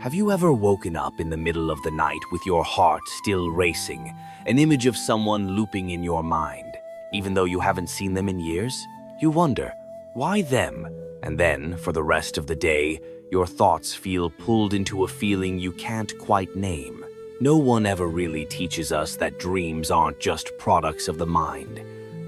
Have you ever woken up in the middle of the night with your heart still racing, an image of someone looping in your mind? Even though you haven't seen them in years, you wonder, why them? And then, for the rest of the day, your thoughts feel pulled into a feeling you can't quite name. No one ever really teaches us that dreams aren't just products of the mind.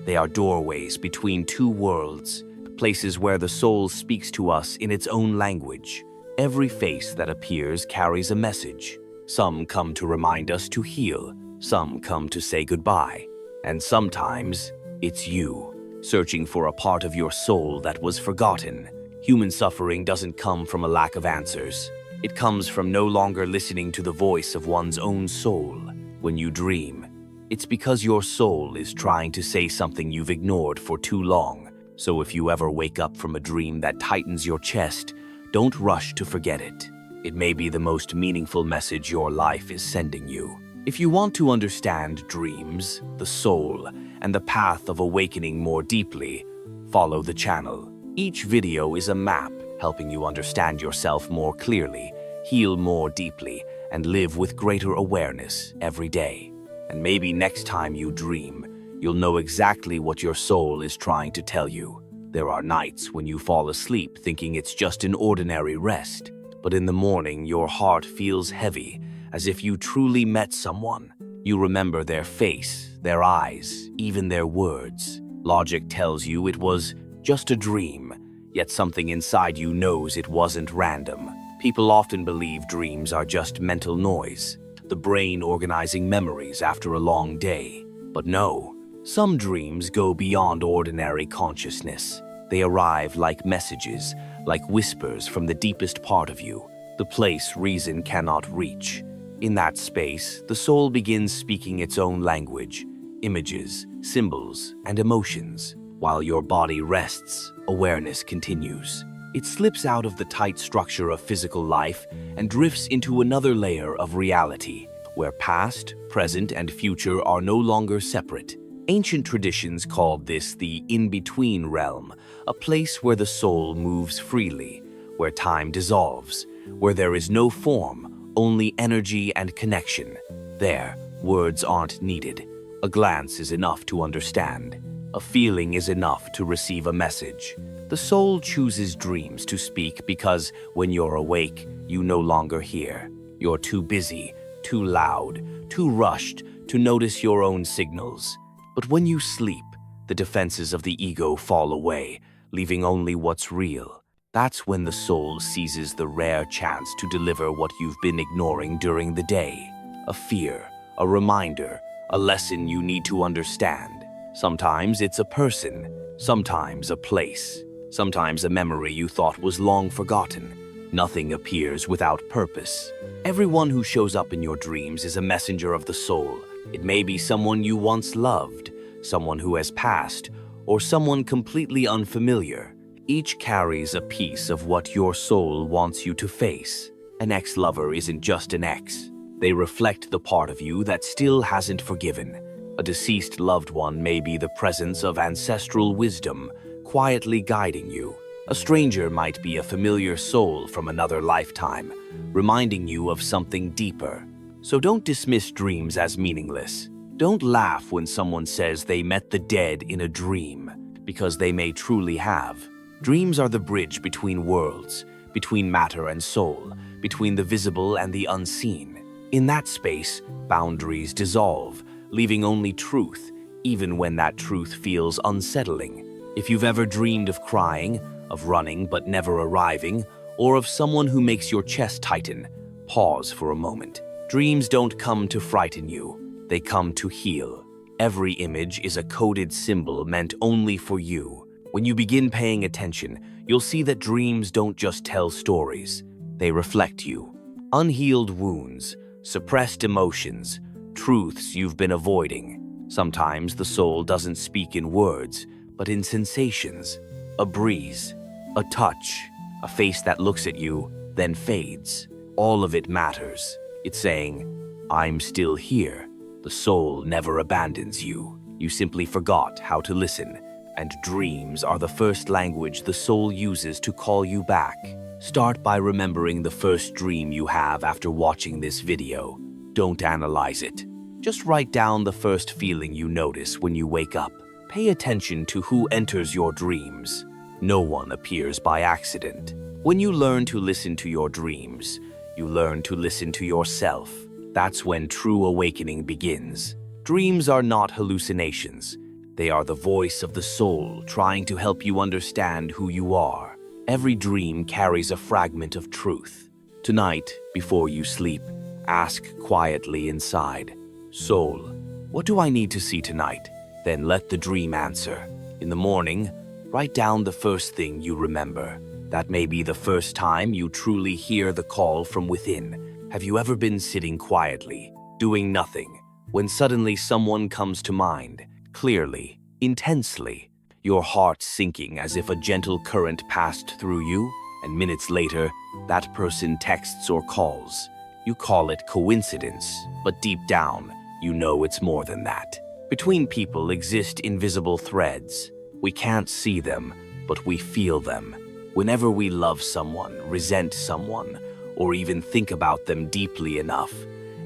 They are doorways between two worlds, places where the soul speaks to us in its own language. Every face that appears carries a message. Some come to remind us to heal, some come to say goodbye, and sometimes it's you, searching for a part of your soul that was forgotten. Human suffering doesn't come from a lack of answers. It comes from no longer listening to the voice of one's own soul. When you dream, it's because your soul is trying to say something you've ignored for too long. So if you ever wake up from a dream that tightens your chest, don't rush to forget it. It may be the most meaningful message your life is sending you. If you want to understand dreams, the soul, and the path of awakening more deeply, follow the channel. Each video is a map helping you understand yourself more clearly, heal more deeply, and live with greater awareness every day. And maybe next time you dream, you'll know exactly what your soul is trying to tell you. There are nights when you fall asleep thinking it's just an ordinary rest, but in the morning your heart feels heavy, as if you truly met someone. You remember their face, their eyes, even their words. Logic tells you it was just a dream, yet something inside you knows it wasn't random. People often believe dreams are just mental noise, the brain organizing memories after a long day. But no. Some dreams go beyond ordinary consciousness. They arrive like messages, like whispers from the deepest part of you, the place reason cannot reach. In that space, the soul begins speaking its own language, images, symbols, and emotions. While your body rests, awareness continues. It slips out of the tight structure of physical life and drifts into another layer of reality, where past, present, and future are no longer separate. Ancient traditions called this the in-between realm, a place where the soul moves freely, where time dissolves, where there is no form, only energy and connection. There, words aren't needed. A glance is enough to understand. A feeling is enough to receive a message. The soul chooses dreams to speak because when you're awake, you no longer hear. You're too busy, too loud, too rushed to notice your own signals. But when you sleep, the defenses of the ego fall away, leaving only what's real. That's when the soul seizes the rare chance to deliver what you've been ignoring during the day. A fear, a reminder, a lesson you need to understand. Sometimes it's a person, sometimes a place, sometimes a memory you thought was long forgotten. Nothing appears without purpose. Everyone who shows up in your dreams is a messenger of the soul. It may be someone you once loved, someone who has passed, or someone completely unfamiliar. Each carries a piece of what your soul wants you to face. An ex-lover isn't just an ex. They reflect the part of you that still hasn't forgiven. A deceased loved one may be the presence of ancestral wisdom, quietly guiding you. A stranger might be a familiar soul from another lifetime, reminding you of something deeper. So don't dismiss dreams as meaningless. Don't laugh when someone says they met the dead in a dream, because they may truly have. Dreams are the bridge between worlds, between matter and soul, between the visible and the unseen. In that space, boundaries dissolve, leaving only truth, even when that truth feels unsettling. If you've ever dreamed of crying, of running but never arriving, or of someone who makes your chest tighten, pause for a moment. Dreams don't come to frighten you, they come to heal. Every image is a coded symbol meant only for you. When you begin paying attention, you'll see that dreams don't just tell stories, they reflect you. Unhealed wounds, suppressed emotions, truths you've been avoiding. Sometimes the soul doesn't speak in words, but in sensations. A breeze, a touch, a face that looks at you, then fades. All of it matters. It's saying, I'm still here. The soul never abandons you. You simply forgot how to listen. And dreams are the first language the soul uses to call you back. Start by remembering the first dream you have after watching this video. Don't analyze it. Just write down the first feeling you notice when you wake up. Pay attention to who enters your dreams. No one appears by accident. When you learn to listen to your dreams, you learn to listen to yourself. That's when true awakening begins. Dreams are not hallucinations. They are the voice of the soul trying to help you understand who you are. Every dream carries a fragment of truth. Tonight, before you sleep, ask quietly inside, "Soul, what do I need to see tonight?" Then let the dream answer. In the morning, write down the first thing you remember. That may be the first time you truly hear the call from within. Have you ever been sitting quietly, doing nothing, when suddenly someone comes to mind, clearly, intensely, your heart sinking as if a gentle current passed through you, and minutes later, that person texts or calls? You call it coincidence, but deep down, you know it's more than that. Between people exist invisible threads. We can't see them, but we feel them. Whenever we love someone, resent someone, or even think about them deeply enough,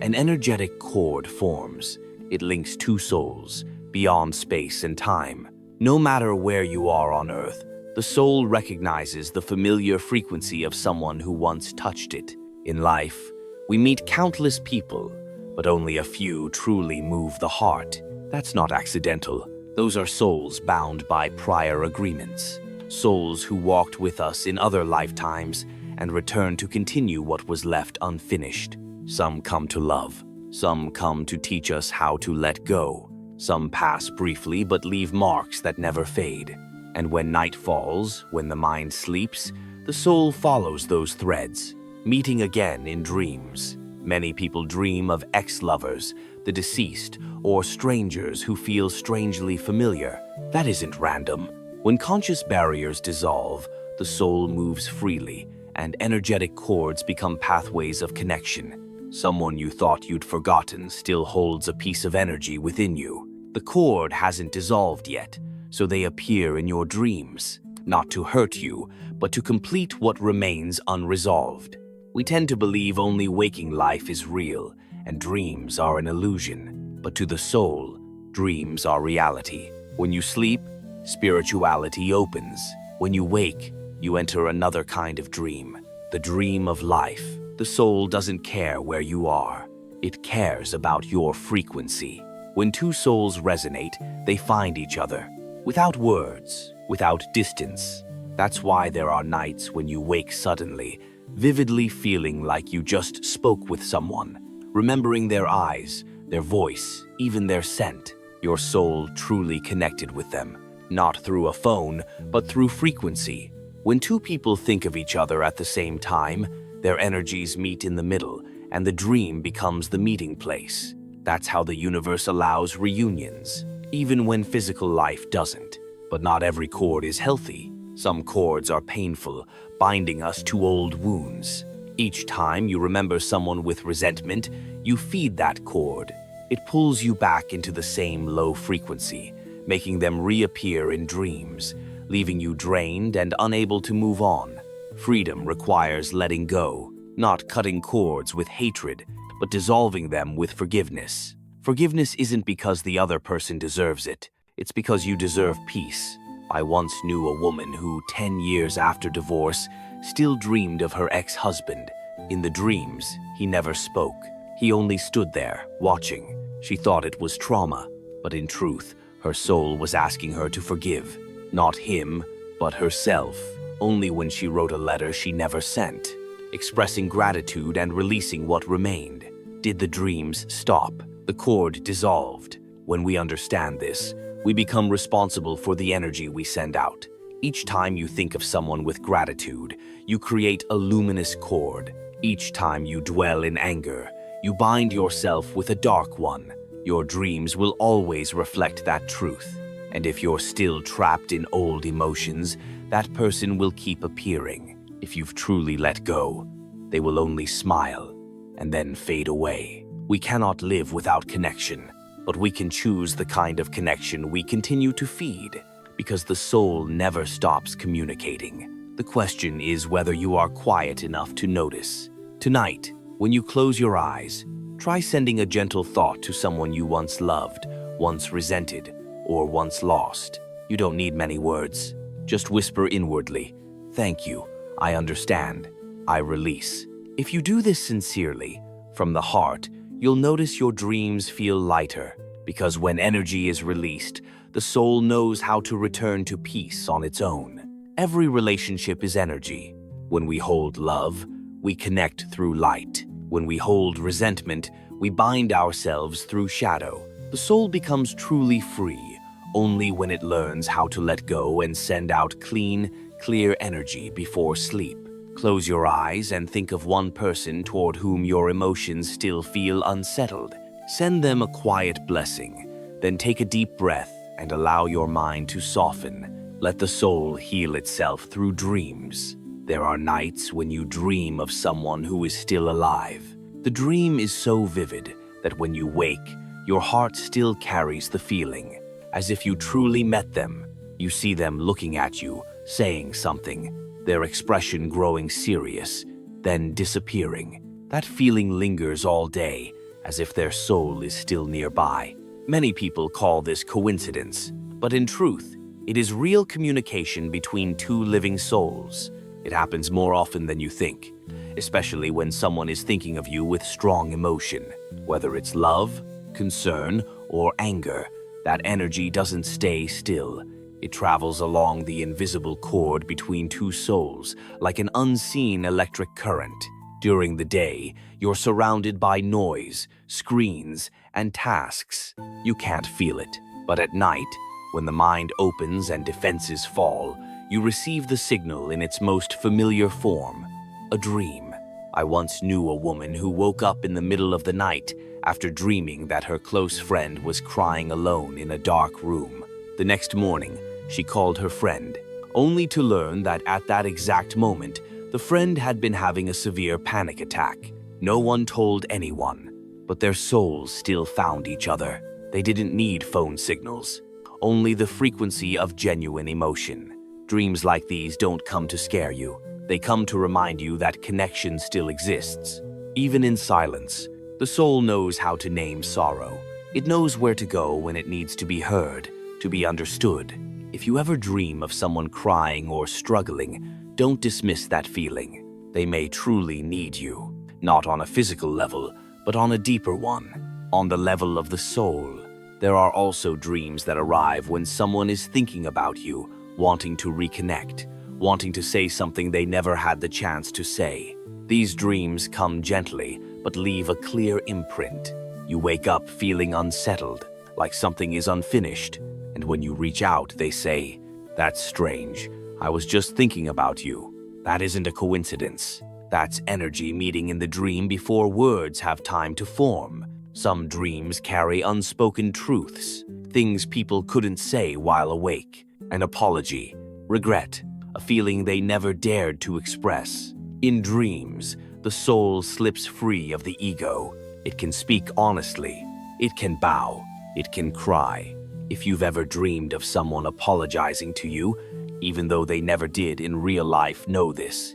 an energetic cord forms. It links two souls, beyond space and time. No matter where you are on Earth, the soul recognizes the familiar frequency of someone who once touched it. In life, we meet countless people, but only a few truly move the heart. That's not accidental. Those are souls bound by prior agreements. Souls who walked with us in other lifetimes and returned to continue what was left unfinished. Some come to love. Some come to teach us how to let go. Some pass briefly but leave marks that never fade. And when night falls, when the mind sleeps, the soul follows those threads, meeting again in dreams. Many people dream of ex-lovers, the deceased, or strangers who feel strangely familiar. That isn't random. When conscious barriers dissolve, the soul moves freely, and energetic cords become pathways of connection. Someone you thought you'd forgotten still holds a piece of energy within you. The cord hasn't dissolved yet, so they appear in your dreams, not to hurt you, but to complete what remains unresolved. We tend to believe only waking life is real, and dreams are an illusion. But to the soul, dreams are reality. When you sleep, spirituality opens. When you wake, you enter another kind of dream, the dream of life. The soul doesn't care where you are. It cares about your frequency. When two souls resonate, they find each other, without words, without distance. That's why there are nights when you wake suddenly, vividly feeling like you just spoke with someone, remembering their eyes, their voice, even their scent. Your soul truly connected with them, not through a phone, but through frequency. When two people think of each other at the same time, their energies meet in the middle, and the dream becomes the meeting place. That's how the universe allows reunions, even when physical life doesn't. But not every cord is healthy. Some cords are painful, binding us to old wounds. Each time you remember someone with resentment, you feed that cord. It pulls you back into the same low frequency, making them reappear in dreams, leaving you drained and unable to move on. Freedom requires letting go, not cutting cords with hatred, but dissolving them with forgiveness. Forgiveness isn't because the other person deserves it. It's because you deserve peace. I once knew a woman who, 10 years after divorce, still dreamed of her ex-husband. In the dreams, he never spoke. He only stood there, watching. She thought it was trauma, but in truth, her soul was asking her to forgive. Not him, but herself. Only when she wrote a letter she never sent, expressing gratitude and releasing what remained, did the dreams stop. The cord dissolved. When we understand this, we become responsible for the energy we send out. Each time you think of someone with gratitude, you create a luminous cord. Each time you dwell in anger, you bind yourself with a dark one. Your dreams will always reflect that truth. And if you're still trapped in old emotions, that person will keep appearing. If you've truly let go, they will only smile and then fade away. We cannot live without connection, but we can choose the kind of connection we continue to feed, because the soul never stops communicating. The question is whether you are quiet enough to notice. Tonight, when you close your eyes, try sending a gentle thought to someone you once loved, once resented, or once lost. You don't need many words. Just whisper inwardly, "Thank you, I understand, I release." If you do this sincerely, from the heart, you'll notice your dreams feel lighter, because when energy is released, the soul knows how to return to peace on its own. Every relationship is energy. When we hold love, we connect through light. When we hold resentment, we bind ourselves through shadow. The soul becomes truly free only when it learns how to let go and send out clean, clear energy before sleep. Close your eyes and think of one person toward whom your emotions still feel unsettled. Send them a quiet blessing, then take a deep breath and allow your mind to soften. Let the soul heal itself through dreams. There are nights when you dream of someone who is still alive. The dream is so vivid that when you wake, your heart still carries the feeling, as if you truly met them. You see them looking at you, saying something, their expression growing serious, then disappearing. That feeling lingers all day, as if their soul is still nearby. Many people call this coincidence, but in truth, it is real communication between two living souls. It happens more often than you think, especially when someone is thinking of you with strong emotion. Whether it's love, concern, or anger, that energy doesn't stay still. It travels along the invisible cord between two souls, like an unseen electric current. During the day, you're surrounded by noise, screens, and tasks. You can't feel it. But at night, when the mind opens and defenses fall, you receive the signal in its most familiar form, a dream. I once knew a woman who woke up in the middle of the night after dreaming that her close friend was crying alone in a dark room. The next morning, she called her friend, only to learn that at that exact moment, the friend had been having a severe panic attack. No one told anyone, but their souls still found each other. They didn't need phone signals, only the frequency of genuine emotion. Dreams like these don't come to scare you. They come to remind you that connection still exists. Even in silence, the soul knows how to name sorrow. It knows where to go when it needs to be heard, to be understood. If you ever dream of someone crying or struggling, don't dismiss that feeling. They may truly need you, not on a physical level, but on a deeper one, on the level of the soul. There are also dreams that arrive when someone is thinking about you, wanting to reconnect, wanting to say something they never had the chance to say. These dreams come gently, but leave a clear imprint. You wake up feeling unsettled, like something is unfinished, and when you reach out, they say, "That's strange. I was just thinking about you." That isn't a coincidence. That's energy meeting in the dream before words have time to form. Some dreams carry unspoken truths, things people couldn't say while awake. An apology, regret, a feeling they never dared to express. In dreams, the soul slips free of the ego. It can speak honestly. It can bow. It can cry. If you've ever dreamed of someone apologizing to you, even though they never did in real life, know this.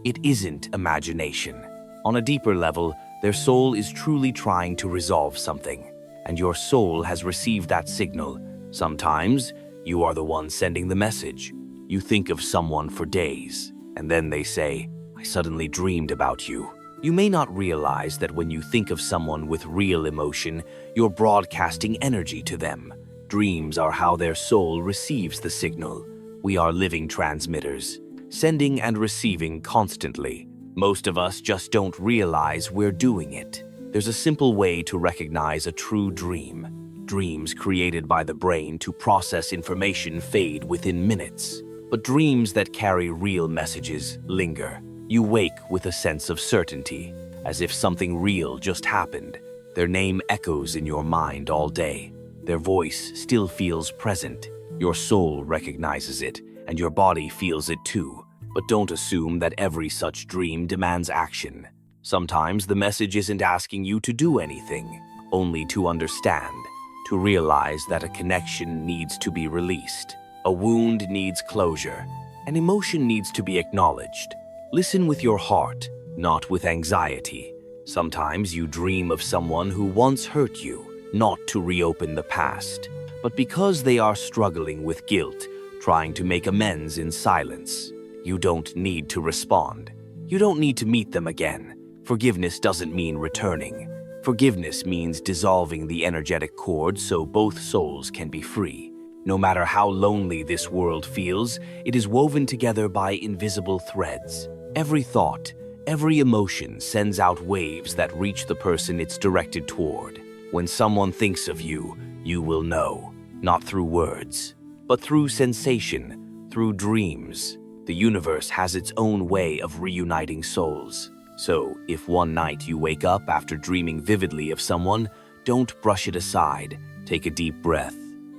It isn't imagination. On a deeper level, their soul is truly trying to resolve something, and your soul has received that signal. Sometimes, you are the one sending the message. You think of someone for days, and then they say, "I suddenly dreamed about you." You may not realize that when you think of someone with real emotion, you're broadcasting energy to them. Dreams are how their soul receives the signal. We are living transmitters, sending and receiving constantly. Most of us just don't realize we're doing it. There's a simple way to recognize a true dream. Dreams created by the brain to process information fade within minutes. But dreams that carry real messages linger. You wake with a sense of certainty, as if something real just happened. Their name echoes in your mind all day. Their voice still feels present. Your soul recognizes it, and your body feels it too. But don't assume that every such dream demands action. Sometimes the message isn't asking you to do anything, only to understand, to realize that a connection needs to be released. A wound needs closure, An emotion needs to be acknowledged. Listen with your heart, not with anxiety. Sometimes you dream of someone who once hurt you, not to reopen the past, but because they are struggling with guilt, trying to make amends in silence. You don't need to respond. You don't need to meet them again. Forgiveness doesn't mean returning. Forgiveness means dissolving the energetic cord so both souls can be free. No matter how lonely this world feels, it is woven together by invisible threads. Every thought, every emotion sends out waves that reach the person it's directed toward. When someone thinks of you, you will know, not through words, but through sensation, through dreams. The universe has its own way of reuniting souls. So, if one night you wake up after dreaming vividly of someone, don't brush it aside. Take a deep breath,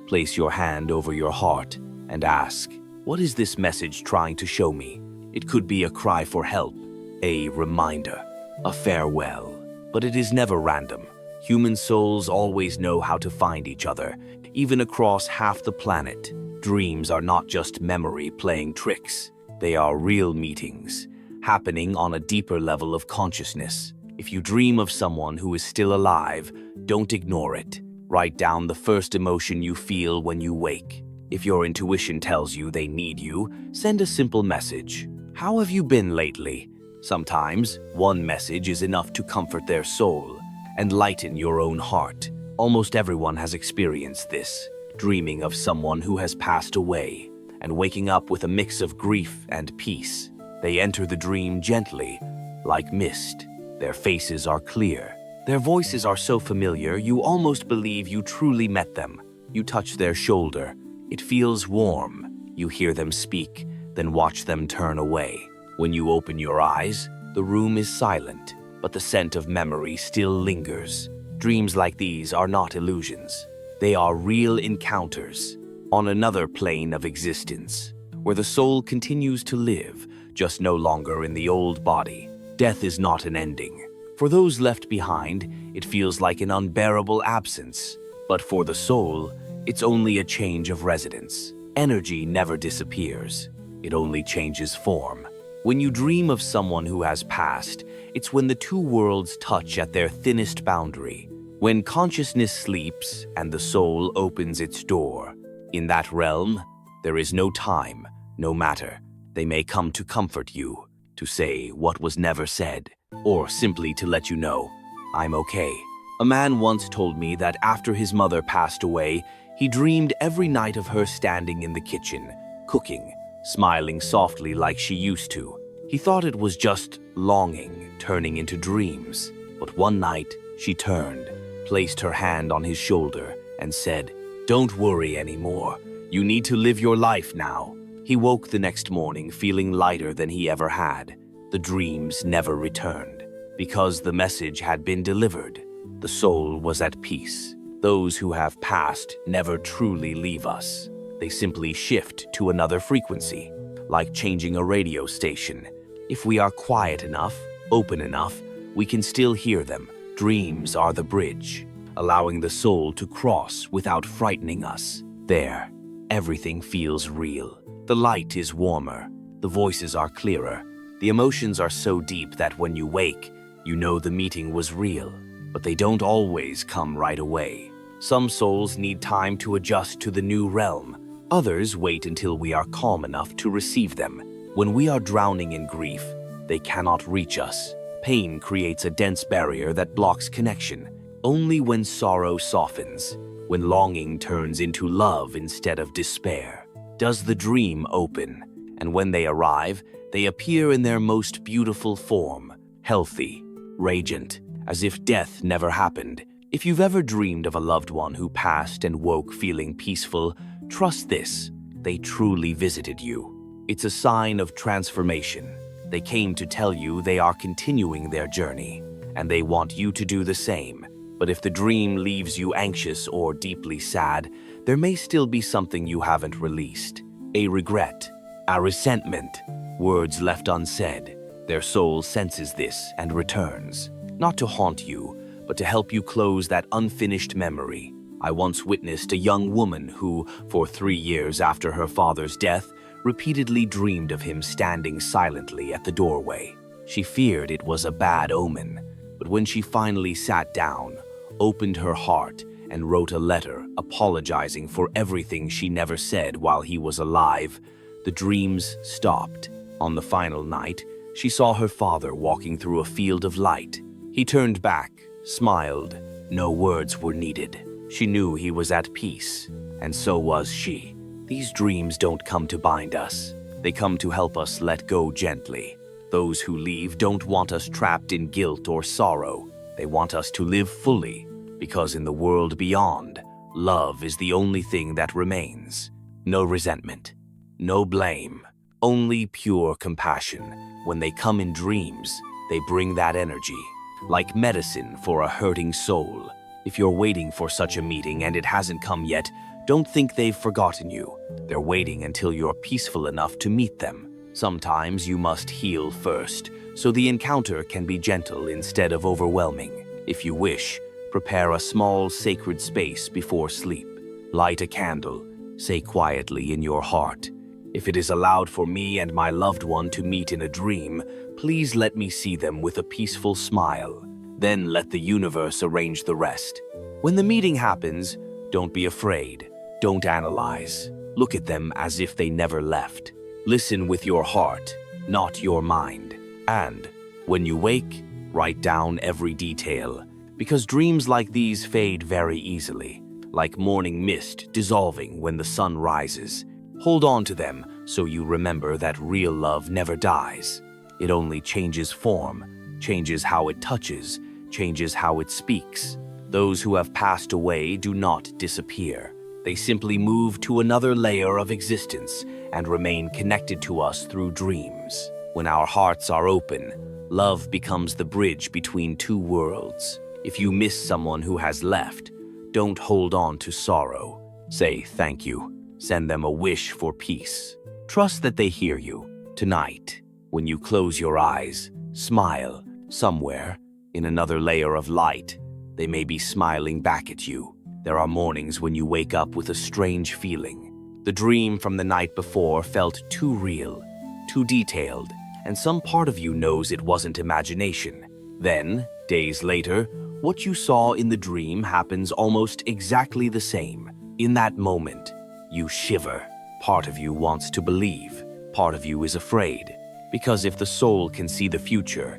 place your hand over your heart, and ask, what is this message trying to show me? It could be a cry for help, a reminder, a farewell. But it is never random. Human souls always know how to find each other, even across half the planet. Dreams are not just memory playing tricks. They are real meetings, happening on a deeper level of consciousness. If you dream of someone who is still alive, don't ignore it. Write down the first emotion you feel when you wake. If your intuition tells you they need you, send a simple message. How have you been lately? Sometimes, one message is enough to comfort their soul and lighten your own heart. Almost everyone has experienced this, dreaming of someone who has passed away and waking up with a mix of grief and peace. They enter the dream gently, like mist. Their faces are clear. Their voices are so familiar, you almost believe you truly met them. You touch their shoulder. It feels warm. You hear them speak, then watch them turn away. When you open your eyes, the room is silent, but the scent of memory still lingers. Dreams like these are not illusions. They are real encounters on another plane of existence, where the soul continues to live, just no longer in the old body. Death is not an ending. For those left behind, it feels like an unbearable absence. But for the soul, it's only a change of residence. Energy never disappears. It only changes form. When you dream of someone who has passed, it's when the two worlds touch at their thinnest boundary. When consciousness sleeps and the soul opens its door. In that realm, there is no time, no matter. They may come to comfort you, to say what was never said, or simply to let you know, I'm okay. A man once told me that after his mother passed away, he dreamed every night of her standing in the kitchen, cooking, smiling softly like she used to. He thought it was just longing turning into dreams. But one night, she turned, placed her hand on his shoulder, and said, "Don't worry anymore. You need to live your life now." He woke the next morning feeling lighter than he ever had. The dreams never returned, because the message had been delivered. The soul was at peace. Those who have passed never truly leave us. They simply shift to another frequency, like changing a radio station. If we are quiet enough, open enough, we can still hear them. Dreams are the bridge, allowing the soul to cross without frightening us. There, everything feels real. The light is warmer. The voices are clearer. The emotions are so deep that when you wake, you know the meeting was real. But they don't always come right away. Some souls need time to adjust to the new realm. Others wait until we are calm enough to receive them. When we are drowning in grief, they cannot reach us. Pain creates a dense barrier that blocks connection. Only when sorrow softens, when longing turns into love instead of despair, does the dream open. And when they arrive, they appear in their most beautiful form, healthy, radiant, as if death never happened. If you've ever dreamed of a loved one who passed and woke feeling peaceful, trust this, they truly visited you. It's a sign of transformation. They came to tell you they are continuing their journey, and they want you to do the same. But if the dream leaves you anxious or deeply sad, there may still be something you haven't released. A regret, a resentment, words left unsaid. Their soul senses this and returns, not to haunt you, but to help you close that unfinished memory. I once witnessed a young woman who, for 3 years after her father's death, repeatedly dreamed of him standing silently at the doorway. She feared it was a bad omen, but when she finally sat down, opened her heart, and wrote a letter apologizing for everything she never said while he was alive, the dreams stopped. On the final night, she saw her father walking through a field of light. He turned back, smiled. No words were needed. She knew he was at peace, and so was she. These dreams don't come to bind us. They come to help us let go gently. Those who leave don't want us trapped in guilt or sorrow. They want us to live fully, because in the world beyond, love is the only thing that remains. No resentment, no blame, only pure compassion. When they come in dreams, they bring that energy, like medicine for a hurting soul. If you're waiting for such a meeting and it hasn't come yet, don't think they've forgotten you. They're waiting until you're peaceful enough to meet them. Sometimes you must heal first, so the encounter can be gentle instead of overwhelming. If you wish, prepare a small sacred space before sleep. Light a candle. Say quietly in your heart, "If it is allowed for me and my loved one to meet in a dream, please let me see them with a peaceful smile." Then let the universe arrange the rest. When the meeting happens, don't be afraid. Don't analyze. Look at them as if they never left. Listen with your heart, not your mind. And when you wake, write down every detail, because dreams like these fade very easily, like morning mist dissolving when the sun rises. Hold on to them so you remember that real love never dies. It only changes form, changes how it touches, changes how it speaks. Those who have passed away do not disappear. They simply move to another layer of existence and remain connected to us through dreams. When our hearts are open, love becomes the bridge between two worlds. If you miss someone who has left, don't hold on to sorrow. Say thank you. Send them a wish for peace. Trust that they hear you. Tonight, when you close your eyes, smile. Somewhere, in another layer of light, they may be smiling back at you. There are mornings when you wake up with a strange feeling. The dream from the night before felt too real, too detailed, and some part of you knows it wasn't imagination. Then, days later, what you saw in the dream happens almost exactly the same. In that moment, you shiver. Part of you wants to believe. Part of you is afraid. Because if the soul can see the future,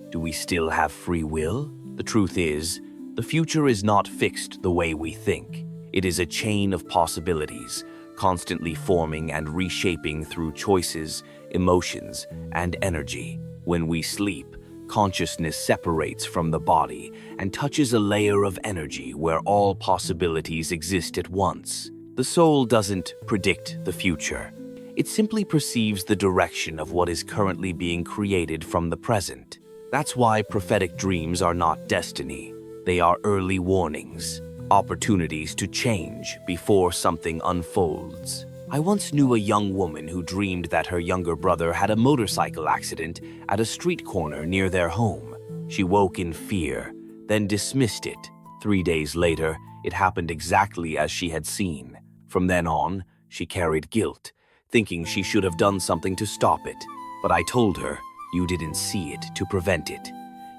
do we still have free will? The truth is, the future is not fixed the way we think. It is a chain of possibilities, constantly forming and reshaping through choices, emotions, and energy. When we sleep, consciousness separates from the body and touches a layer of energy where all possibilities exist at once. The soul doesn't predict the future. It simply perceives the direction of what is currently being created from the present. That's why prophetic dreams are not destiny. They are early warnings, opportunities to change before something unfolds. I once knew a young woman who dreamed that her younger brother had a motorcycle accident at a street corner near their home. She woke in fear, then dismissed it. 3 days later, it happened exactly as she had seen. From then on, she carried guilt, thinking she should have done something to stop it. But I told her, you didn't see it to prevent it.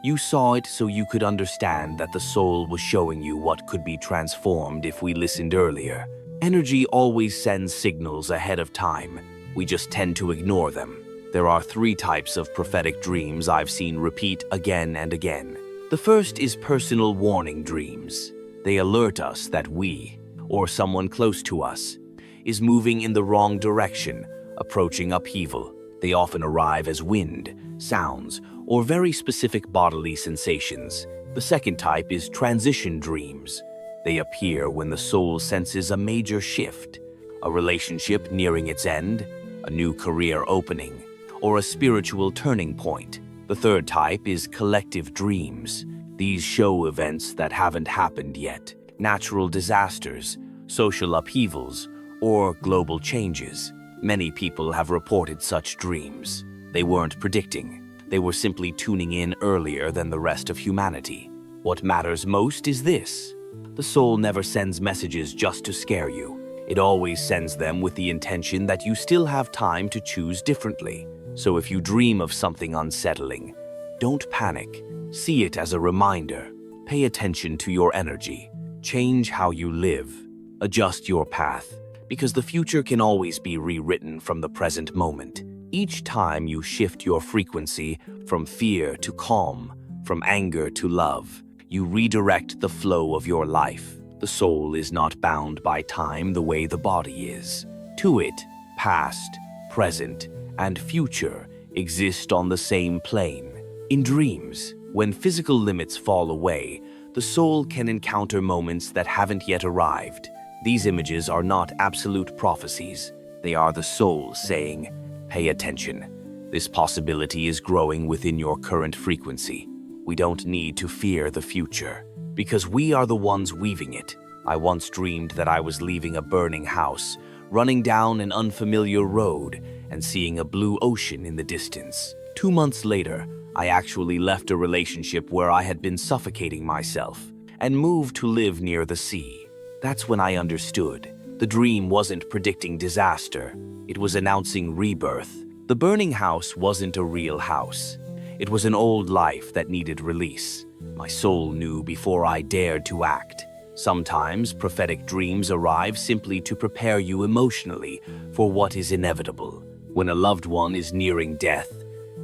You saw it so you could understand that the soul was showing you what could be transformed if we listened earlier. Energy always sends signals ahead of time. We just tend to ignore them. There are 3 types of prophetic dreams I've seen repeat again and again. The first is personal warning dreams. They alert us that we, or someone close to us, is moving in the wrong direction, approaching upheaval. They often arrive as wind, sounds, or very specific bodily sensations. The second type is transition dreams. They appear when the soul senses a major shift, a relationship nearing its end, a new career opening, or a spiritual turning point. The third type is collective dreams. These show events that haven't happened yet, natural disasters, social upheavals, or global changes. Many people have reported such dreams. They weren't predicting. They were simply tuning in earlier than the rest of humanity. What matters most is this. The soul never sends messages just to scare you. It always sends them with the intention that you still have time to choose differently. So if you dream of something unsettling, don't panic. See it as a reminder. Pay attention to your energy. Change how you live. Adjust your path, because the future can always be rewritten from the present moment. Each time you shift your frequency from fear to calm, from anger to love, you redirect the flow of your life. The soul is not bound by time the way the body is. To it, past, present, and future exist on the same plane. In dreams, when physical limits fall away, the soul can encounter moments that haven't yet arrived. These images are not absolute prophecies. They are the soul saying, "Pay attention. This possibility is growing within your current frequency. We don't need to fear the future, because we are the ones weaving it." I once dreamed that I was leaving a burning house, running down an unfamiliar road, and seeing a blue ocean in the distance. 2 months later, I actually left a relationship where I had been suffocating myself and moved to live near the sea. That's when I understood. The dream wasn't predicting disaster. It was announcing rebirth. The burning house wasn't a real house. It was an old life that needed release. My soul knew before I dared to act. Sometimes prophetic dreams arrive simply to prepare you emotionally for what is inevitable. When a loved one is nearing death,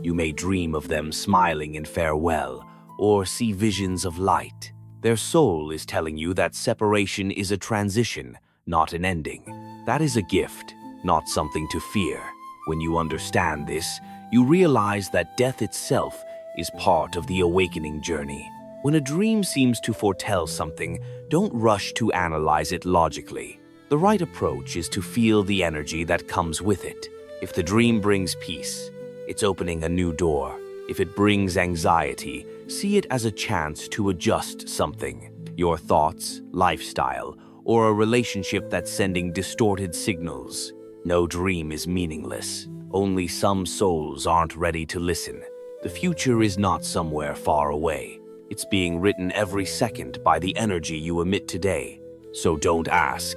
you may dream of them smiling in farewell or see visions of light. Their soul is telling you that separation is a transition, not an ending. That is a gift, not something to fear. When you understand this, you realize that death itself is part of the awakening journey. When a dream seems to foretell something, don't rush to analyze it logically. The right approach is to feel the energy that comes with it. If the dream brings peace, it's opening a new door. If it brings anxiety, see it as a chance to adjust something. Your thoughts, lifestyle, or a relationship that's sending distorted signals. No dream is meaningless. Only some souls aren't ready to listen. The future is not somewhere far away. It's being written every second by the energy you emit today. So don't ask,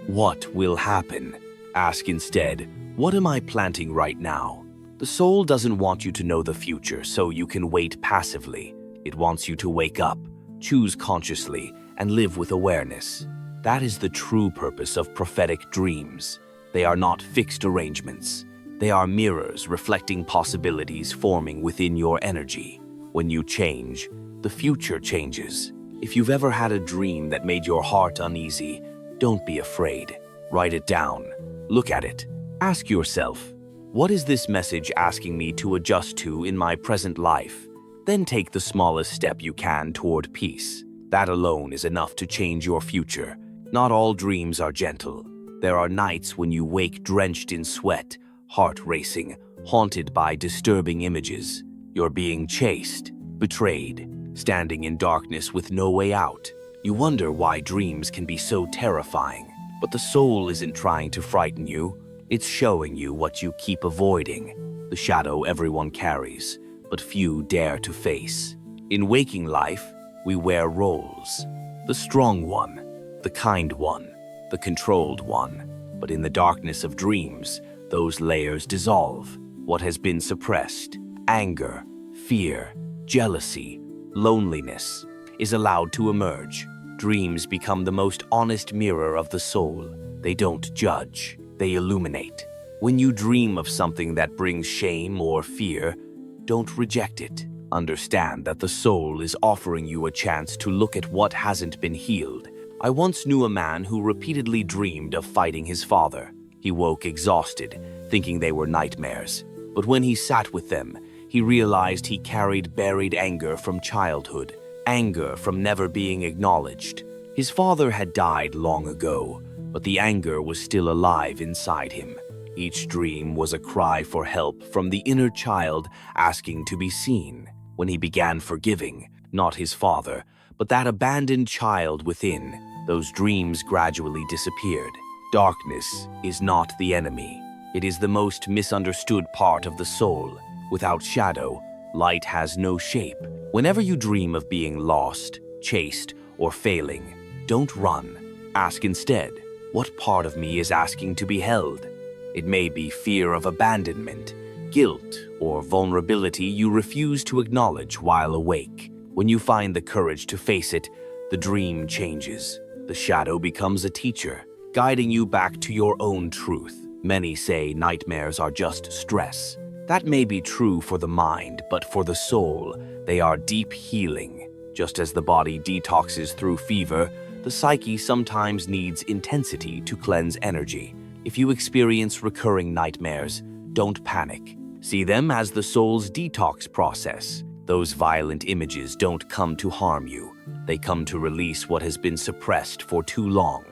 "What will happen?" Ask instead, "What am I planting right now?" The soul doesn't want you to know the future so you can wait passively. It wants you to wake up, choose consciously, and live with awareness. That is the true purpose of prophetic dreams. They are not fixed arrangements. They are mirrors reflecting possibilities forming within your energy. When you change, the future changes. If you've ever had a dream that made your heart uneasy, don't be afraid. Write it down. Look at it. Ask yourself, what is this message asking me to adjust to in my present life? Then take the smallest step you can toward peace. That alone is enough to change your future. Not all dreams are gentle. There are nights when you wake drenched in sweat, heart racing, haunted by disturbing images. You're being chased, betrayed, standing in darkness with no way out. You wonder why dreams can be so terrifying. But the soul isn't trying to frighten you. It's showing you what you keep avoiding, the shadow everyone carries, but few dare to face. In waking life, we wear roles. The strong one, the kind one, the controlled one. But in the darkness of dreams, those layers dissolve. What has been suppressed, anger, fear, jealousy, loneliness, is allowed to emerge. Dreams become the most honest mirror of the soul. They don't judge, they illuminate. When you dream of something that brings shame or fear, don't reject it. Understand that the soul is offering you a chance to look at what hasn't been healed. I once knew a man who repeatedly dreamed of fighting his father. He woke exhausted, thinking they were nightmares. But when he sat with them, he realized he carried buried anger from childhood, anger from never being acknowledged. His father had died long ago, but the anger was still alive inside him. Each dream was a cry for help from the inner child asking to be seen. When he began forgiving, not his father, but that abandoned child within, those dreams gradually disappeared. Darkness is not the enemy. It is the most misunderstood part of the soul. Without shadow, light has no shape. Whenever you dream of being lost, chased, or failing, don't run. Ask instead, What part of me is asking to be held? It may be fear of abandonment, guilt, or vulnerability you refuse to acknowledge while awake. When you find the courage to face it, the dream changes. The shadow becomes a teacher, guiding you back to your own truth. Many say nightmares are just stress. That may be true for the mind, but for the soul, they are deep healing. Just as the body detoxes through fever, the psyche sometimes needs intensity to cleanse energy. If you experience recurring nightmares, don't panic. See them as the soul's detox process. Those violent images don't come to harm you. They come to release what has been suppressed for too long.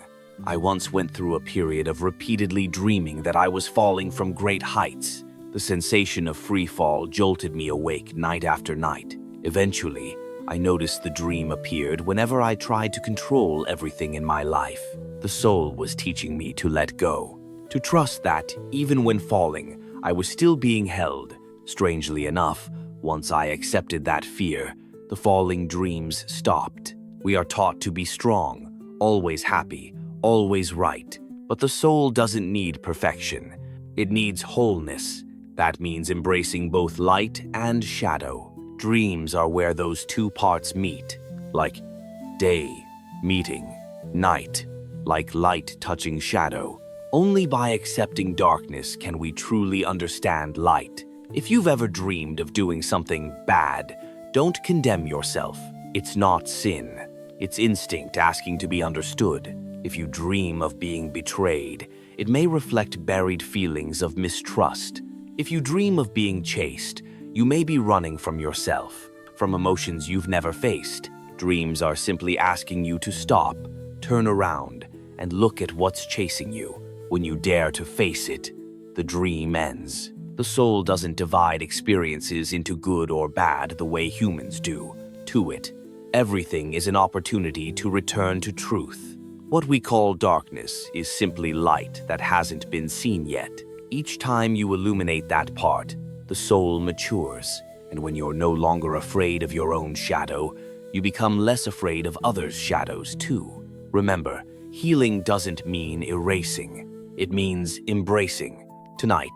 I once went through a period of repeatedly dreaming that I was falling from great heights. The sensation of free fall jolted me awake night after night. Eventually, I noticed the dream appeared whenever I tried to control everything in my life. The soul was teaching me to let go, to trust that, even when falling, I was still being held. Strangely enough, once I accepted that fear, the falling dreams stopped. We are taught to be strong, always happy, always right. But the soul doesn't need perfection. It needs wholeness. That means embracing both light and shadow. Dreams are where those two parts meet, like day meeting night, like light touching shadow. Only by accepting darkness can we truly understand light. If you've ever dreamed of doing something bad, don't condemn yourself. It's not sin. It's instinct asking to be understood. If you dream of being betrayed, it may reflect buried feelings of mistrust. If you dream of being chased, you may be running from yourself, from emotions you've never faced. Dreams are simply asking you to stop, turn around, and look at what's chasing you. When you dare to face it, the dream ends. The soul doesn't divide experiences into good or bad the way humans do. To it, everything is an opportunity to return to truth. What we call darkness is simply light that hasn't been seen yet. Each time you illuminate that part, the soul matures, and when you're no longer afraid of your own shadow, you become less afraid of others' shadows too. Remember, healing doesn't mean erasing. It means embracing. Tonight,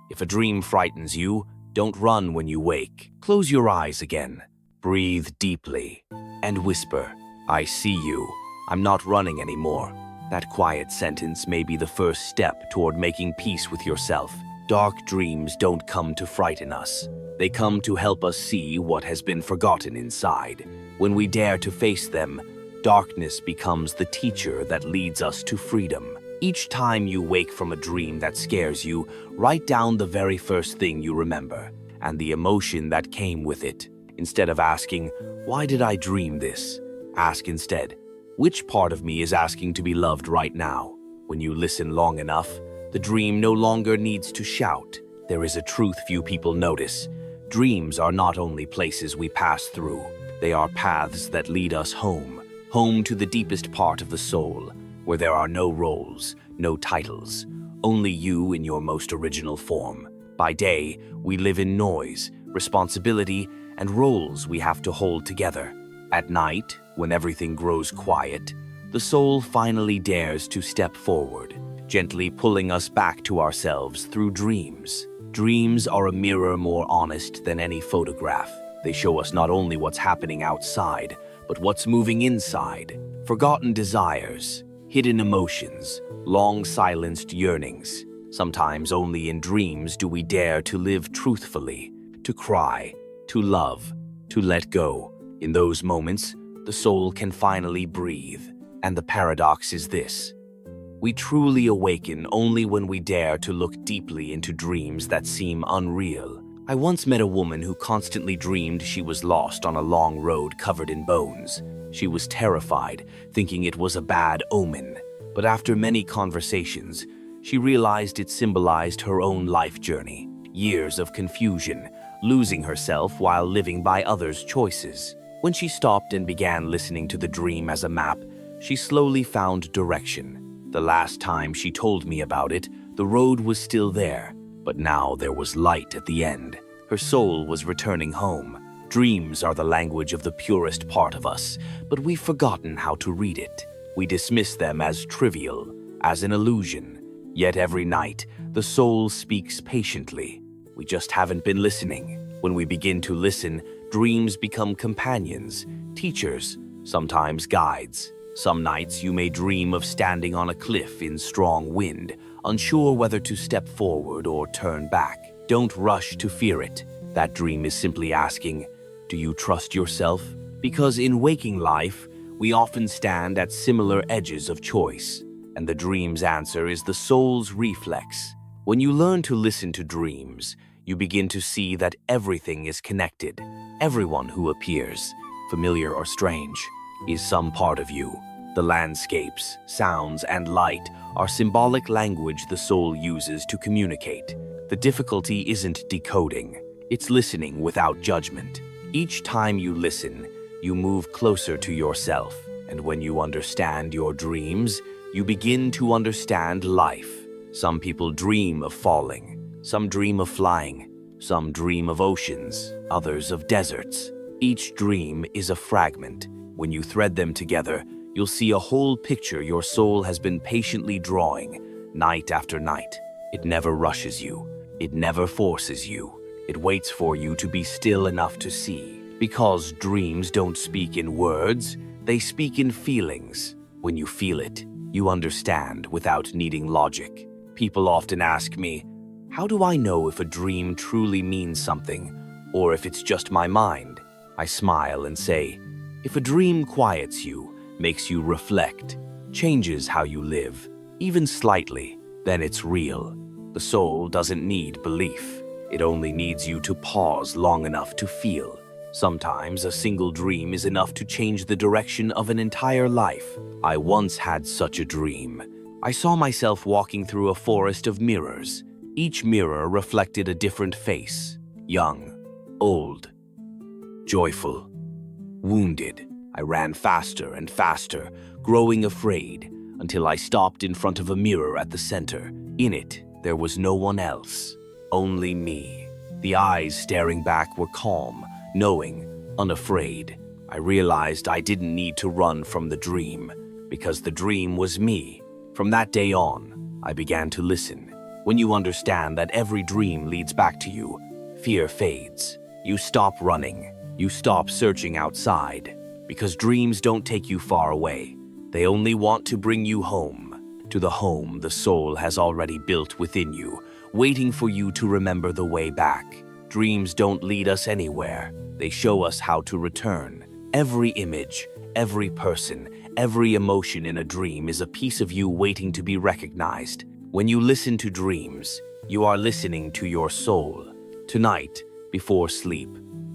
if a dream frightens you, don't run when you wake. Close your eyes again, breathe deeply, and whisper, "I see you. I'm not running anymore." That quiet sentence may be the first step toward making peace with yourself. Dark dreams don't come to frighten us. They come to help us see what has been forgotten inside. When we dare to face them, darkness becomes the teacher that leads us to freedom. Each time you wake from a dream that scares you, write down the very first thing you remember and the emotion that came with it. Instead of asking, "Why did I dream this?" ask instead, "Which part of me is asking to be loved right now?" When you listen long enough, the dream no longer needs to shout. There is a truth few people notice. Dreams are not only places we pass through. They are paths that lead us home. Home to the deepest part of the soul, where there are no roles, no titles, only you in your most original form. By day, we live in noise, responsibility, and roles we have to hold together. At night, when everything grows quiet, the soul finally dares to step forward, gently pulling us back to ourselves through dreams. Dreams are a mirror more honest than any photograph. They show us not only what's happening outside, but what's moving inside. Forgotten desires, hidden emotions, long silenced yearnings. Sometimes only in dreams do we dare to live truthfully, to cry, to love, to let go. In those moments, the soul can finally breathe. And the paradox is this: we truly awaken only when we dare to look deeply into dreams that seem unreal. I once met a woman who constantly dreamed she was lost on a long road covered in bones. She was terrified, thinking it was a bad omen. But after many conversations, she realized it symbolized her own life journey. Years of confusion, losing herself while living by others' choices. When she stopped and began listening to the dream as a map, she slowly found direction. The last time she told me about it, the road was still there, but now there was light at the end. Her soul was returning home. Dreams are the language of the purest part of us, but we've forgotten how to read it. We dismiss them as trivial, as an illusion. Yet every night, the soul speaks patiently. We just haven't been listening. When we begin to listen, dreams become companions, teachers, sometimes guides. Some nights you may dream of standing on a cliff in strong wind, unsure whether to step forward or turn back. Don't rush to fear it. That dream is simply asking, do you trust yourself? Because in waking life, we often stand at similar edges of choice, and the dream's answer is the soul's reflex. When you learn to listen to dreams, you begin to see that everything is connected. Everyone who appears, familiar or strange, is some part of you. The landscapes, sounds, and light are symbolic language the soul uses to communicate. The difficulty isn't decoding, it's listening without judgment. Each time you listen, you move closer to yourself, and when you understand your dreams, you begin to understand life. Some people dream of falling, some dream of flying, some dream of oceans, others of deserts. Each dream is a fragment. When you thread them together, you'll see a whole picture your soul has been patiently drawing, night after night. It never rushes you. It never forces you. It waits for you to be still enough to see. Because dreams don't speak in words, they speak in feelings. When you feel it, you understand without needing logic. People often ask me, how do I know if a dream truly means something, or if it's just my mind? I smile and say, if a dream quiets you, makes you reflect, changes how you live, even slightly, then it's real. The soul doesn't need belief. It only needs you to pause long enough to feel. Sometimes a single dream is enough to change the direction of an entire life. I once had such a dream. I saw myself walking through a forest of mirrors. Each mirror reflected a different face. Young, old, joyful, wounded. I ran faster and faster, growing afraid, until I stopped in front of a mirror at the center. In it, there was no one else, only me. The eyes staring back were calm, knowing, unafraid. I realized I didn't need to run from the dream, because the dream was me. From that day on, I began to listen. When you understand that every dream leads back to you, fear fades. You stop running. You stop searching outside. Because dreams don't take you far away. They only want to bring you home, to the home the soul has already built within you, waiting for you to remember the way back. Dreams don't lead us anywhere. They show us how to return. Every image, every person, every emotion in a dream is a piece of you waiting to be recognized. When you listen to dreams, you are listening to your soul. Tonight, before sleep,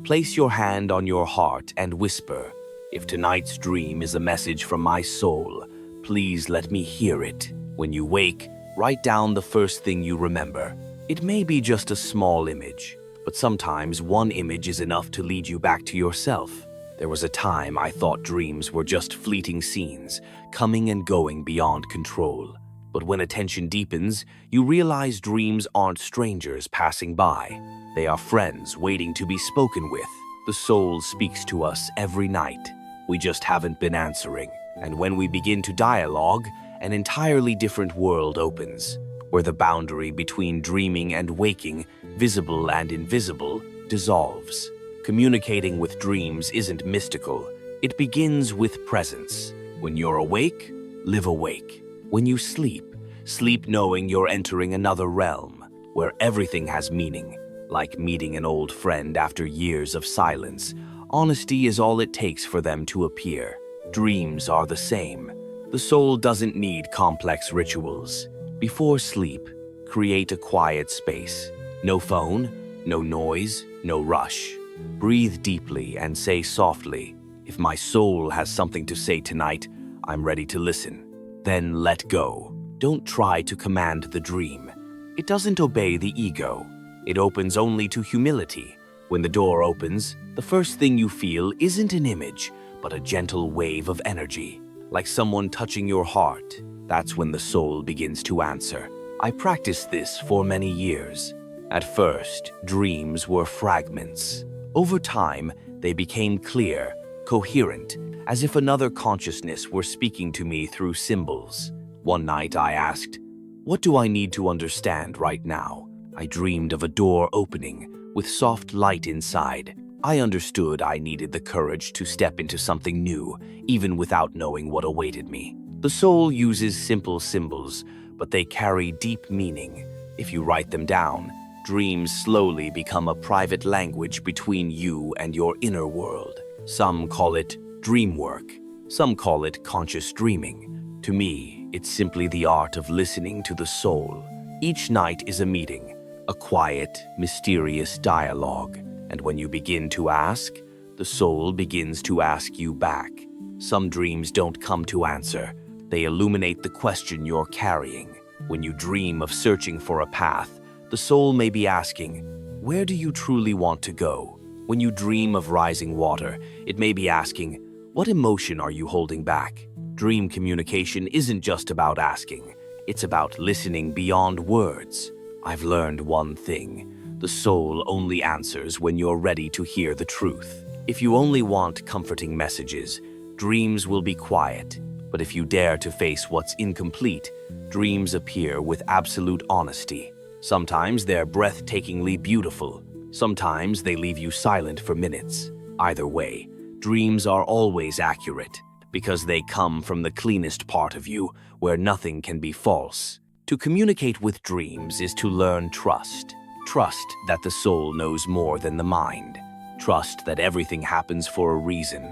place your hand on your heart and whisper, if tonight's dream is a message from my soul, please let me hear it. When you wake, write down the first thing you remember. It may be just a small image, but sometimes one image is enough to lead you back to yourself. There was a time I thought dreams were just fleeting scenes, coming and going beyond control. But when attention deepens, you realize dreams aren't strangers passing by. They are friends waiting to be spoken with. The soul speaks to us every night. We just haven't been answering. And when we begin to dialogue, an entirely different world opens, where the boundary between dreaming and waking, visible and invisible, dissolves. Communicating with dreams isn't mystical. It begins with presence. When you're awake, live awake. When you sleep, sleep knowing you're entering another realm, where everything has meaning. Like meeting an old friend after years of silence, honesty is all it takes for them to appear. Dreams are the same. The soul doesn't need complex rituals. Before sleep, create a quiet space. No phone, no noise, no rush. Breathe deeply and say softly, if my soul has something to say tonight, I'm ready to listen. Then let go. Don't try to command the dream. It doesn't obey the ego. It opens only to humility. When the door opens, the first thing you feel isn't an image, but a gentle wave of energy, like someone touching your heart. That's when the soul begins to answer. I practiced this for many years. At first, dreams were fragments. Over time, they became clear, coherent, as if another consciousness were speaking to me through symbols. One night I asked, "What do I need to understand right now?" I dreamed of a door opening with soft light inside. I understood I needed the courage to step into something new, even without knowing what awaited me. The soul uses simple symbols, but they carry deep meaning. If you write them down, dreams slowly become a private language between you and your inner world. Some call it dream work. Some call it conscious dreaming. To me, it's simply the art of listening to the soul. Each night is a meeting, a quiet, mysterious dialogue. And when you begin to ask, the soul begins to ask you back. Some dreams don't come to answer. They illuminate the question you're carrying. When you dream of searching for a path, the soul may be asking, "Where do you truly want to go?" When you dream of rising water, it may be asking, "What emotion are you holding back?" Dream communication isn't just about asking. It's about listening beyond words. I've learned one thing. The soul only answers when you're ready to hear the truth. If you only want comforting messages, dreams will be quiet. But if you dare to face what's incomplete, dreams appear with absolute honesty. Sometimes they're breathtakingly beautiful. Sometimes they leave you silent for minutes. Either way, dreams are always accurate because they come from the cleanest part of you, where nothing can be false. To communicate with dreams is to learn trust. Trust that the soul knows more than the mind. Trust that everything happens for a reason.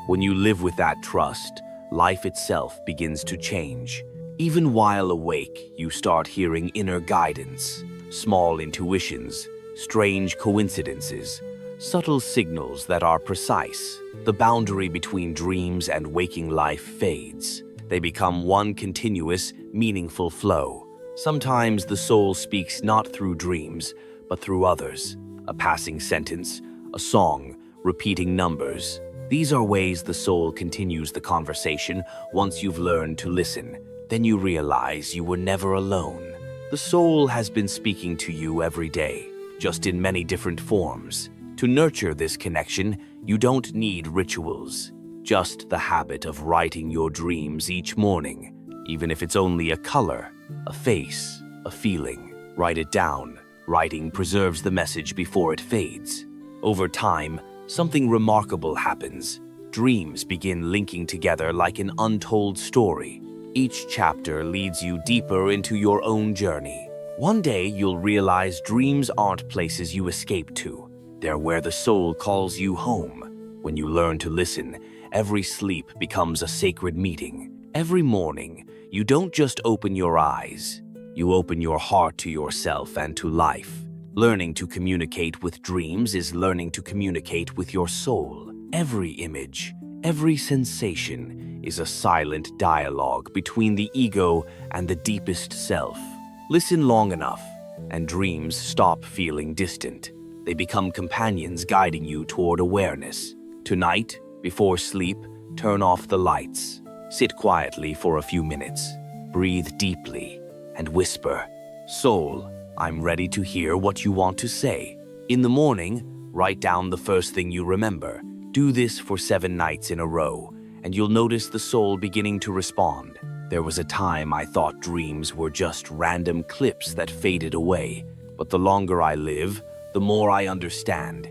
When you live with that trust, life itself begins to change. Even while awake, you start hearing inner guidance, small intuitions, strange coincidences, subtle signals that are precise. The boundary between dreams and waking life fades. They become one continuous, meaningful flow. Sometimes the soul speaks not through dreams, but through others. A passing sentence, a song, repeating numbers. These are ways the soul continues the conversation once you've learned to listen. Then you realize you were never alone. The soul has been speaking to you every day, just in many different forms. To nurture this connection, you don't need rituals, just the habit of writing your dreams each morning, even if it's only a color, a face, a feeling. Write it down. Writing preserves the message before it fades. Over time, something remarkable happens. Dreams begin linking together like an untold story. Each chapter leads you deeper into your own journey. One day, you'll realize dreams aren't places you escape to. They're where the soul calls you home. When you learn to listen, every sleep becomes a sacred meeting. Every morning, you don't just open your eyes. You open your heart to yourself and to life. Learning to communicate with dreams is learning to communicate with your soul. Every image, every sensation is a silent dialogue between the ego and the deepest self. Listen long enough, and dreams stop feeling distant. They become companions guiding you toward awareness. Tonight, before sleep, turn off the lights. Sit quietly for a few minutes. Breathe deeply and whisper, "Soul, I'm ready to hear what you want to say." In the morning, write down the first thing you remember. Do this for 7 nights in a row, and you'll notice the soul beginning to respond. There was a time I thought dreams were just random clips that faded away, but the longer I live, the more I understand.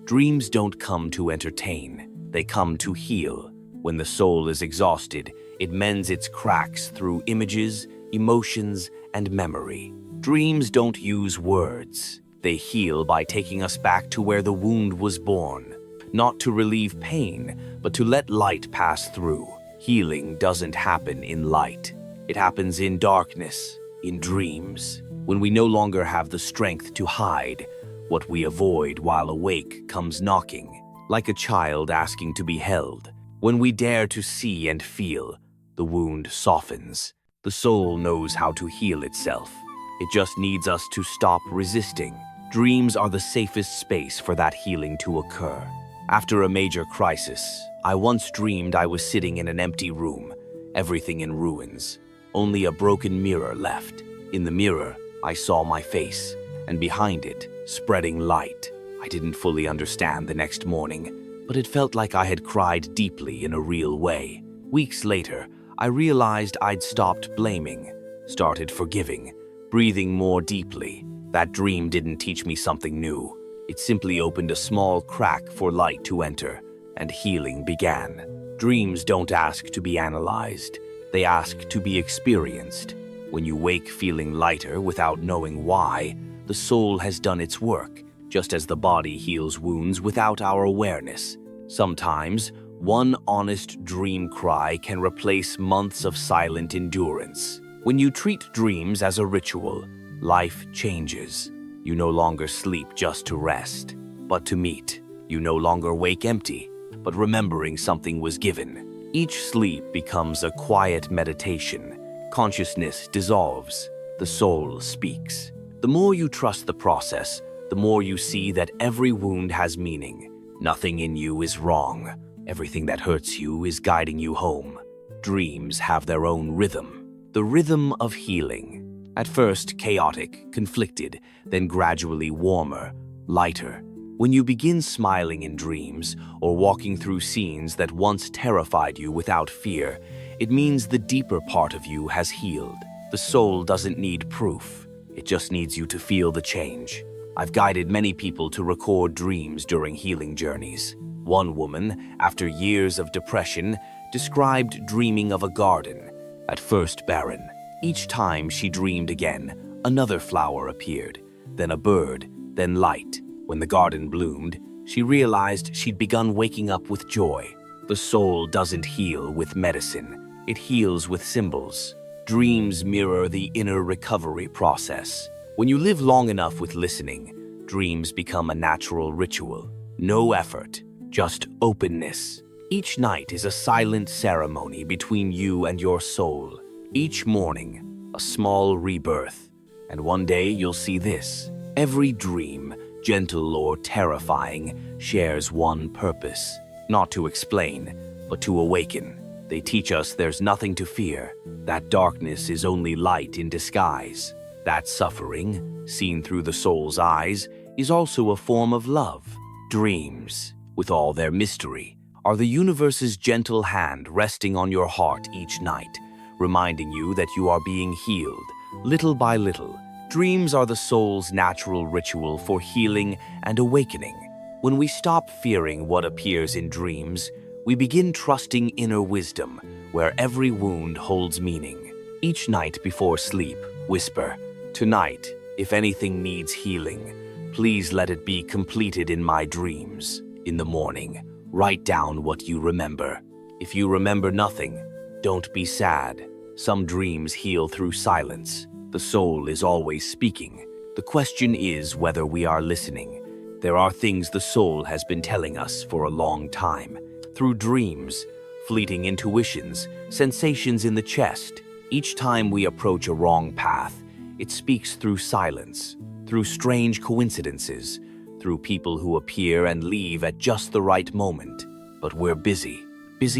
Dreams don't come to entertain, they come to heal. When the soul is exhausted, it mends its cracks through images, emotions, and memory. Dreams don't use words. They heal by taking us back to where the wound was born. Not to relieve pain, but to let light pass through. Healing doesn't happen in light. It happens in darkness, in dreams. When we no longer have the strength to hide, what we avoid while awake comes knocking, like a child asking to be held. When we dare to see and feel, the wound softens. The soul knows how to heal itself. It just needs us to stop resisting. Dreams are the safest space for that healing to occur. After a major crisis, I once dreamed I was sitting in an empty room, everything in ruins. Only a broken mirror left. In the mirror, I saw my face, and behind it, spreading light. I didn't fully understand the next morning, but it felt like I had cried deeply in a real way. Weeks later, I realized I'd stopped blaming, started forgiving, breathing more deeply. That dream didn't teach me something new. It simply opened a small crack for light to enter, and healing began. Dreams don't ask to be analyzed. They ask to be experienced. When you wake feeling lighter without knowing why, the soul has done its work, just as the body heals wounds without our awareness. Sometimes, one honest dream cry can replace months of silent endurance. When you treat dreams as a ritual, life changes. You no longer sleep just to rest, but to meet. You no longer wake empty, but remembering something was given. Each sleep becomes a quiet meditation. Consciousness dissolves. The soul speaks. The more you trust the process, the more you see that every wound has meaning. Nothing in you is wrong. Everything that hurts you is guiding you home. Dreams have their own rhythm, the rhythm of healing. At first chaotic, conflicted, then gradually warmer, lighter. When you begin smiling in dreams or walking through scenes that once terrified you without fear, it means the deeper part of you has healed. The soul doesn't need proof. It just needs you to feel the change. I've guided many people to record dreams during healing journeys. One woman, after years of depression, described dreaming of a garden, at first barren. Each time she dreamed again, another flower appeared, then a bird, then light. When the garden bloomed, she realized she'd begun waking up with joy. The soul doesn't heal with medicine. It heals with symbols. Dreams mirror the inner recovery process. When you live long enough with listening, dreams become a natural ritual. No effort, just openness. Each night is a silent ceremony between you and your soul. Each morning, a small rebirth. And one day you'll see this. Every dream, gentle or terrifying, shares one purpose. Not to explain, but to awaken. They teach us there's nothing to fear. That darkness is only light in disguise. That suffering, seen through the soul's eyes, is also a form of love. Dreams, with all their mystery, are the universe's gentle hand resting on your heart each night, reminding you that you are being healed, little by little. Dreams are the soul's natural ritual for healing and awakening. When we stop fearing what appears in dreams, we begin trusting inner wisdom, where every wound holds meaning. Each night before sleep, whisper, "Tonight, if anything needs healing, please let it be completed in my dreams." In the morning, write down what you remember. If you remember nothing, don't be sad. Some dreams heal through silence. The soul is always speaking. The question is whether we are listening. There are things the soul has been telling us for a long time. Through dreams, fleeting intuitions, sensations in the chest. Each time we approach a wrong path, it speaks through silence, through strange coincidences, through people who appear and leave at just the right moment. But we're busy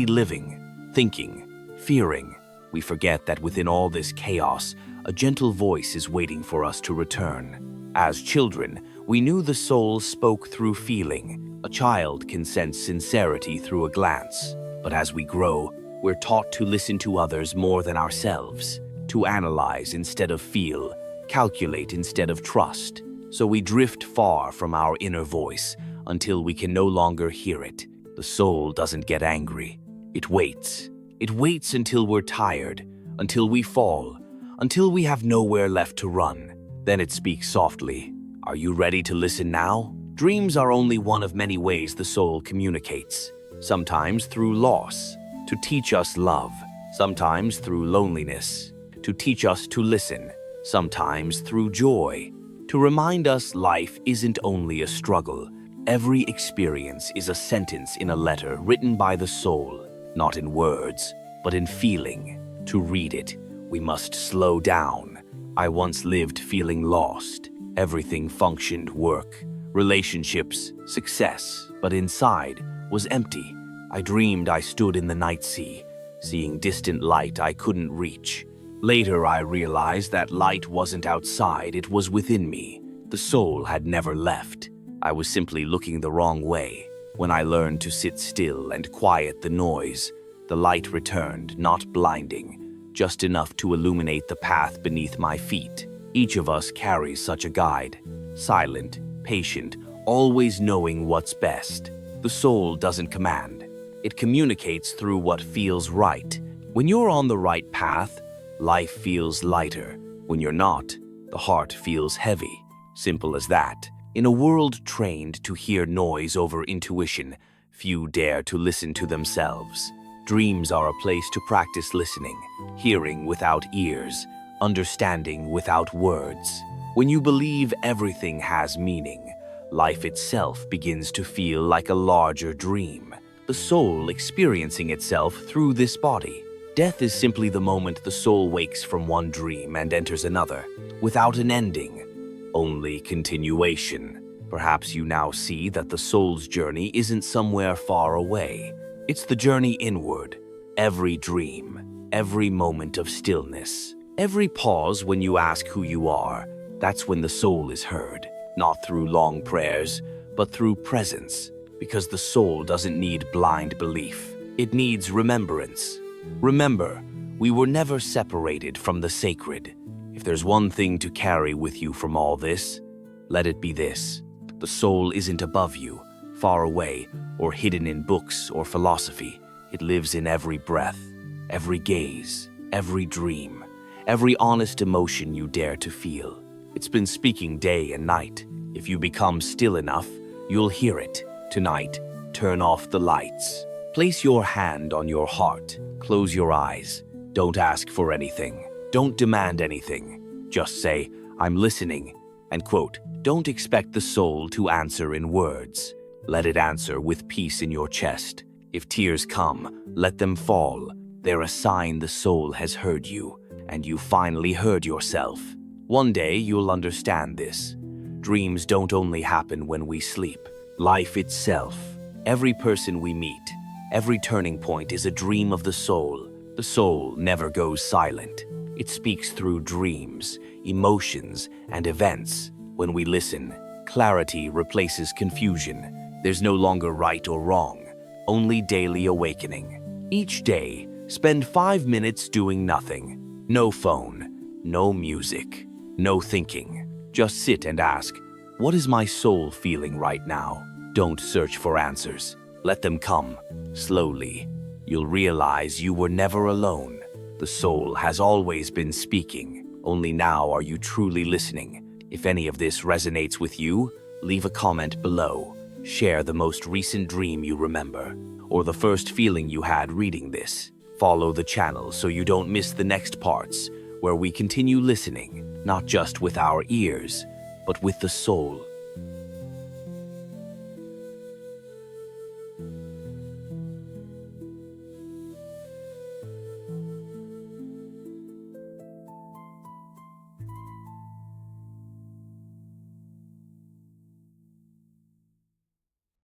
living, thinking, fearing. We forget that within all this chaos, a gentle voice is waiting for us to return. As children, we knew the soul spoke through feeling. A child can sense sincerity through a glance. But as we grow, we're taught to listen to others more than ourselves, to analyze instead of feel, calculate instead of trust. So we drift far from our inner voice until we can no longer hear it. The soul doesn't get angry. It waits. It waits until we're tired, until we fall, until we have nowhere left to run. Then it speaks softly. Are you ready to listen now? Dreams are only one of many ways the soul communicates. Sometimes through loss, to teach us love. Sometimes through loneliness, to teach us to listen. Sometimes through joy, to remind us life isn't only a struggle. Every experience is a sentence in a letter written by the soul, not in words, but in feeling. To read it, we must slow down. I once lived feeling lost. Everything functioned: work, relationships, success, but inside was empty. I dreamed I stood in the night sea, seeing distant light I couldn't reach. Later I realized that light wasn't outside, it was within me. The soul had never left. I was simply looking the wrong way. When I learned to sit still and quiet the noise, The light returned, not blinding, just enough to illuminate the path beneath my feet. Each of us carries such a guide, silent, patient, always knowing what's best. The soul doesn't command. It communicates through what feels right. When you're on the right path, life feels lighter. When you're not, the heart feels heavy. Simple as that. In a world trained to hear noise over intuition, few dare to listen to themselves. Dreams are a place to practice listening, hearing without ears, understanding without words. When you believe everything has meaning, life itself begins to feel like a larger dream, the soul experiencing itself through this body. Death is simply the moment the soul wakes from one dream and enters another, without an ending, only continuation. Perhaps you now see that the soul's journey isn't somewhere far away. It's the journey inward. Every dream, every moment of stillness, every pause when you ask who you are, that's when the soul is heard. Not through long prayers, but through presence. Because the soul doesn't need blind belief. It needs remembrance. Remember, we were never separated from the sacred. If there's one thing to carry with you from all this, let it be this. The soul isn't above you, far away, or hidden in books or philosophy. It lives in every breath, every gaze, every dream, every honest emotion you dare to feel. It's been speaking day and night. If you become still enough, you'll hear it. Tonight, turn off the lights. Place your hand on your heart. Close your eyes. Don't ask for anything. Don't demand anything. Just say, I'm listening. And quote, don't expect the soul to answer in words. Let it answer with peace in your chest. If tears come, let them fall. They're a sign the soul has heard you, and you finally heard yourself. One day you'll understand this. Dreams don't only happen when we sleep. Life itself, every person we meet, every turning point is a dream of the soul. The soul never goes silent. It speaks through dreams, emotions, and events. When we listen, clarity replaces confusion. There's no longer right or wrong, only daily awakening. Each day, spend 5 minutes doing nothing. No phone, no music, no thinking. Just sit and ask, what is my soul feeling right now? Don't search for answers. Let them come, slowly. You'll realize you were never alone. The soul has always been speaking. Only now are you truly listening. If any of this resonates with you, leave a comment below. Share the most recent dream you remember, or the first feeling you had reading this. Follow the channel so you don't miss the next parts, where we continue listening, not just with our ears, but with the soul.